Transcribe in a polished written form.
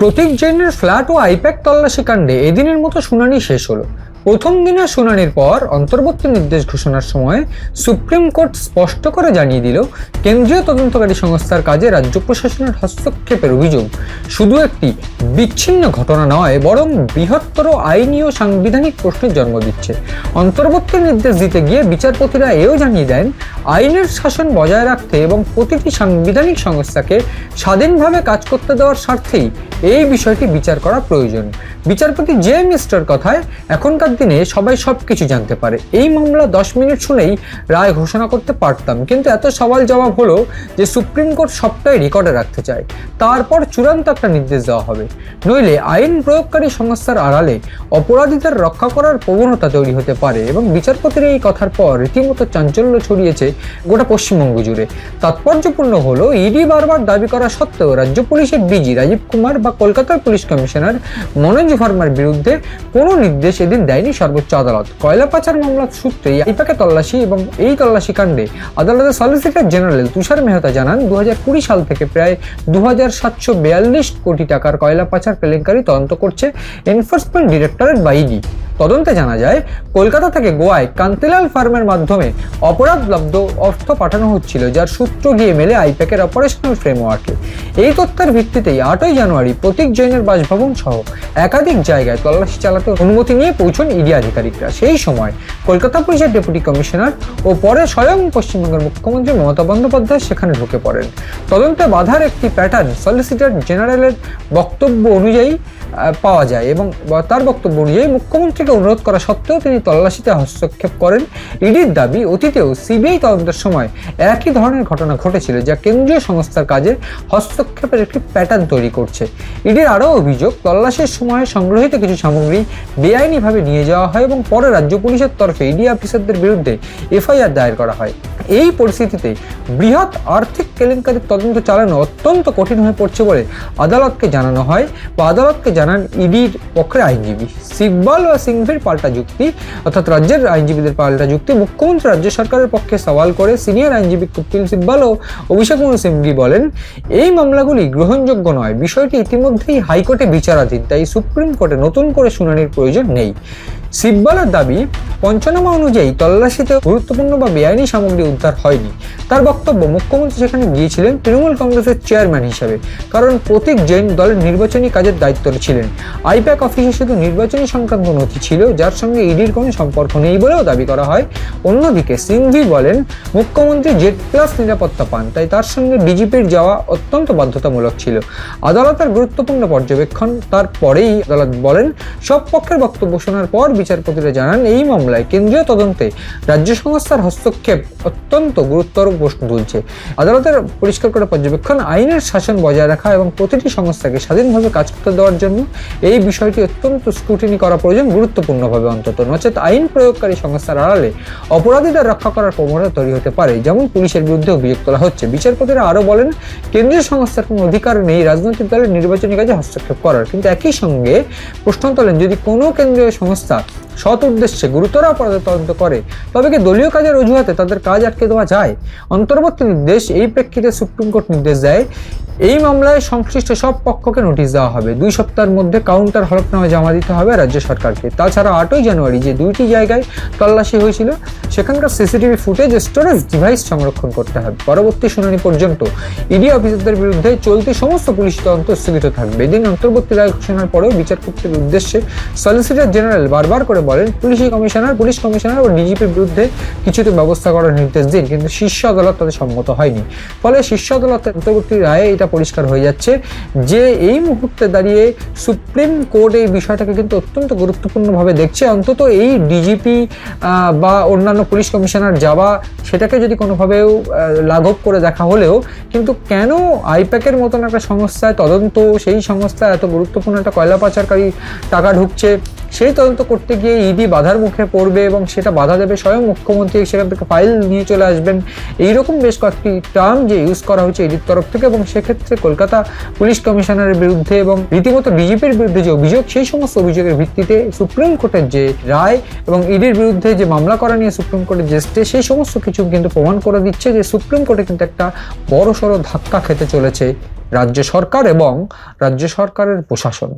প্রতীক জৈনের flat ও I-PAC তল্লাশি কাণ্ডে এদিনের মতো শুনানি শেষ হলো। প্রথম দিনের শুনানির পর অন্তর্বর্তী নির্দেশ ঘোষণার সময় সুপ্রিম কোর্ট স্পষ্ট করে জানিয়ে দিল, কেন্দ্রীয় তদন্তকারী সংস্থার কাজে রাজ্য প্রশাসনের হস্তক্ষেপের অভিযোগ শুধু একটি বিচ্ছিন্ন ঘটনা নয়, বরং বৃহত্তর আইনি ও সাংবিধানিক প্রশ্নের জন্ম দিচ্ছে। অন্তর্বর্তী নির্দেশ দিতে গিয়ে বিচারপতিরা এও জানিয়ে দেন, আইনের শাসন বজায় রাখতে এবং প্রতিটি সাংবিধানিক সংস্থাকে স্বাধীনভাবে কাজ করতে দেওয়ার স্বার্থেই এই বিষয়টি বিচার করা প্রয়োজন। বিচারপতি জে মিস্টার কথায়, এখনকার দিনে সবাই সবকিছু জানতে পারে। এই মামলা 10 মিনিট শুনেই রায় ঘোষণা করতে পারতাম, কিন্তু এত সওয়াল জবাব হলো যে সুপ্রিম কোর্ট সবটাই রেকর্ডে রাখতে চায়। তারপর চূড়ান্ত একটা নির্দেশ দেওয়া হবে, নইলে আইন প্রয়োগকারী সংস্থার আড়ালে অপরাধীদের রক্ষা করার প্রবণতা তৈরি হতে পারে। এবং বিচারপতির এই কথার পর রীতিমতো চাঞ্চল্য ছড়িয়েছে গোটা পশ্চিমবঙ্গ জুড়ে। তাৎপর্যপূর্ণ হলো, ইডি বারবার দাবি করা সত্ত্বেও রাজ্য পুলিশের ডিজি রাজীব কুমার বা কলকাতার পুলিশ কমিশনার মনোজ ভার্মার বিরুদ্ধে কোনো নির্দেশ এদিন দেয়নি সর্বোচ্চ আদালত। কয়লা পাচার মামলার সূত্রেই আইপ্যাকে তল্লাশি এবং এই তল্লাশি কাণ্ডে আদালতের সলিসিটর জেনারেল তুষার মেহতা জানান, 2020 সাল থেকে প্রায় 2742 কোটি টাকার কয়লা পাচার কেলেঙ্কারি তদন্ত করছে এনফোর্সমেন্ট ডিরেক্টরেট বা ইডি। তদন্তে জানা যায়, কলকাতা থেকে গোয়ায় কান্তিলাল ফার্মের মাধ্যমে অপরাধলব্ধ অর্থ পাঠানো হচ্ছিল, যার সূত্র গিয়ে মেলে আইপ্যাকের অপারেশনাল ফ্রেমওয়ার্কে। এই তথ্যের ভিত্তিতেই 8 জানুয়ারি প্রতীক জৈনের বাসভবন সহ একাধিক জায়গায় তল্লাশি চালাতে অনুমতি নিয়ে পৌঁছন ইডি আধিকারিকরা। সেই সময় কলকাতা পুলিশের ডেপুটি কমিশনার ও পরে স্বয়ং পশ্চিমবঙ্গের মুখ্যমন্ত্রী মমতা বন্দ্যোপাধ্যায় সেখানে ঢুকে পড়েন। তদন্তে বাধার একটি প্যাটার্ন সলিসিটর জেনারেলের বক্তব্য অনুযায়ী পাওয়া যায় এবং তার বক্তব্য অনুযায়ী মুখ্যমন্ত্রীকে অনুরোধ করা সত্ত্বেও তিনি তল্লাশিতে হস্তক্ষেপ করেন। ইডির দাবি, অতীতেও সিবিআই তদন্তের সময় একই ধরনের ঘটনা ঘটেছিল, যা কেন্দ্রীয় সংস্থার কাজে হস্তক্ষেপের একটি প্যাটার্ন তৈরি করছে। ইডির আরও অভিযোগ, তল্লাশির সময় সংগ্রহিত কিছু সামগ্রী বেআইনিভাবে নিয়ে যাওয়া হয় এবং পরে রাজ্য পুলিশের তরফে ইডি অফিসারদের বিরুদ্ধে এফআইআর দায়ের করা হয়। এই পরিস্থিতিতে বৃহৎ আর্থিক কেলেঙ্কারির তদন্ত চালানো অত্যন্ত কঠিন হয়ে পড়ছে বলে আদালতকে জানানো হয় বা আদালতকে জানান ইডির পক্ষের আইনজীবী সিকবাল ও সিংভির পাল্টা যুক্তি, অর্থাৎ রাজ্যের আইনজীবীদের পাল্টা যুক্তি। মুখ্যমন্ত্রী রাজ্য সরকারের পক্ষে সওয়াল করে সিনিয়র আইনজীবী কপিল সিব্বাল ও অভিষেক মনু সিংভি বলেন, এই মামলাগুলি গ্রহণযোগ্য নয়। বিষয়টি ইতিমধ্যেই হাইকোর্টে বিচারাধীন, তাই সুপ্রিম কোর্টে নতুন করে শুনানির প্রয়োজন নেই। সিব্বালের দাবি, পঞ্চনামা অনুযায়ী তল্লাশিতে গুরুত্বপূর্ণ বা বেআইনি সামগ্রী উদ্ধার হয়নি। তার বক্তব্য, মুখ্যমন্ত্রী সেখানে গিয়েছিলেন তৃণমূল কংগ্রেসের চেয়ারম্যান হিসেবে, কারণ প্রতীক জৈন দলের নির্বাচনী কাজের দায়িত্ব ছিলেন। আইপ্যাক অফিসে শুধু নির্বাচনী সংক্রান্ত নথি ছিল, যার সঙ্গে ইডির কোনো সম্পর্ক নেই বলেও দাবি করা হয়। অন্যদিকে সিংভি বলেন, মুখ্যমন্ত্রী Z+ নিরাপত্তা পান, তাই তার সঙ্গে ডিজিপির যাওয়া অত্যন্ত বাধ্যতামূলক ছিল। আদালতের গুরুত্বপূর্ণ পর্যবেক্ষণ। তারপরেই আদালত বলেন, সব পক্ষের বক্তব্য শোনার পর বিচারপতিরা জানান, এই মামলায় কেন্দ্রীয় তদন্তে রাজ্য সংস্থার হস্তক্ষেপ অত্যন্ত গুরুতর প্রশ্ন তুলছে। আদালতের পরিষ্কার করে পর্যবেক্ষণ, আইনের শাসন বজায় রাখা এবং প্রতিটি সংস্থাকে স্বাধীনভাবে কাজ করতে দেওয়ার জন্য এই বিষয়টি অত্যন্ত স্ক্রুটিনি করা প্রয়োজন, গুরুত্বপূর্ণভাবে অন্তত, নচেত আইন প্রয়োগকারী সংস্থার আড়ালে অপরাধীদের রক্ষা করার প্রবণতা তৈরি হতে পারে, যেমন পুলিশের বিরুদ্ধে অভিযোগ তোলা হচ্ছে। বিচারপতিরা আরও বলেন, কেন্দ্রীয় সংস্থার কোনো অধিকার নেই রাজনৈতিক দলের নির্বাচনী কাজে হস্তক্ষেপ করার, কিন্তু একই সঙ্গে প্রশ্ন তোলেন, যদি কোনো কেন্দ্রীয় সংস্থা সৎ উদ্দেশ্যে গুরুতর অপরাধের তদন্ত করে, তবে কি দলীয় কাজের অজুহাতে তাদের কাজ আটকে দেওয়া যায়? অন্তর্বর্তী নির্দেশ। এই প্রেক্ষিতে সুপ্রিম কোর্ট নির্দেশ দেয়, এই মামলায় সংশ্লিষ্ট সব পক্ষকে নোটিশ দেওয়া হবে। 2 সপ্তাহের মধ্যে কাউন্টার হলফনামা জমা দিতে হবে রাজ্য সরকারকে। তাছাড়া 8 জানুয়ারি যে 2টি জায়গায় তল্লাশি হয়েছিল, সেখানকার সিসিটিভি ফুটেজ স্টোরেজ ডিভাইস সংরক্ষণ করতে হবে। পরবর্তী শুনানি পর্যন্ত ইডি অফিসারদের বিরুদ্ধে চলতি সমস্ত পুলিশ তদন্ত স্থগিত থাকবে। এদিন অন্তর্বর্তী রায় ঘোষণার পরেও বিচারপতির উদ্দেশ্যে সলিসিটর জেনারেল বারবার করে বলেন, পুলিশ কমিশনার ও ডিজিপির বিরুদ্ধে কিছুতে ব্যবস্থা করার নির্দেশ দিন, কিন্তু শীর্ষ আদালত তাদের সম্মত হয়নি। ফলে শীর্ষ আদালতের অন্তর্বর্তী রায়ে এটা পরিষ্কার হয়ে যাচ্ছে যে এই মুহূর্তে দাঁড়িয়ে সুপ্রিম কোর্ট এই বিষয়টাকে কিন্তু অত্যন্ত গুরুত্বপূর্ণভাবে দেখছে। অন্তত এই ডিজিপি বা অন্যান্য পুলিশ কমিশনার যাওয়া, সেটাকে যদি কোনোভাবেও লাঘব করে দেখা হলেও, কিন্তু কেন আইপ্যাকের মতন একটা সংস্থায় তদন্ত, সেই সংস্থা এত গুরুত্বপূর্ণ একটা কয়লা পাচারকারী টাকা ঢুকছে, সেই তদন্ত করতে গিয়ে ইডি বাধার মুখে পড়বে এবং সেটা বাধা দেবে স্বয়ং মুখ্যমন্ত্রী, সেখান থেকে ফাইল নিয়ে চলে আসবেন। এইরকম বেশ কয়েকটি টার্ম যে ইউজ করা হয়েছে ইডির তরফ থেকে, এবং সেক্ষেত্রে কলকাতা পুলিশ কমিশনারের বিরুদ্ধে এবং রীতিমতো ডিজিপির বিরুদ্ধে যে অভিযোগ, সেই সমস্ত অভিযোগের ভিত্তিতে সুপ্রিম কোর্টের যে রায় এবং ইডির বিরুদ্ধে যে মামলা করা নিয়ে সুপ্রিম কোর্টের যে স্টে, সেই সমস্ত কিছু কিন্তু প্রমাণ করে দিচ্ছে যে সুপ্রিম কোর্টে কিন্তু একটা বড়সড় ধাক্কা খেতে চলেছে রাজ্য সরকার এবং রাজ্য সরকারের প্রশাসন।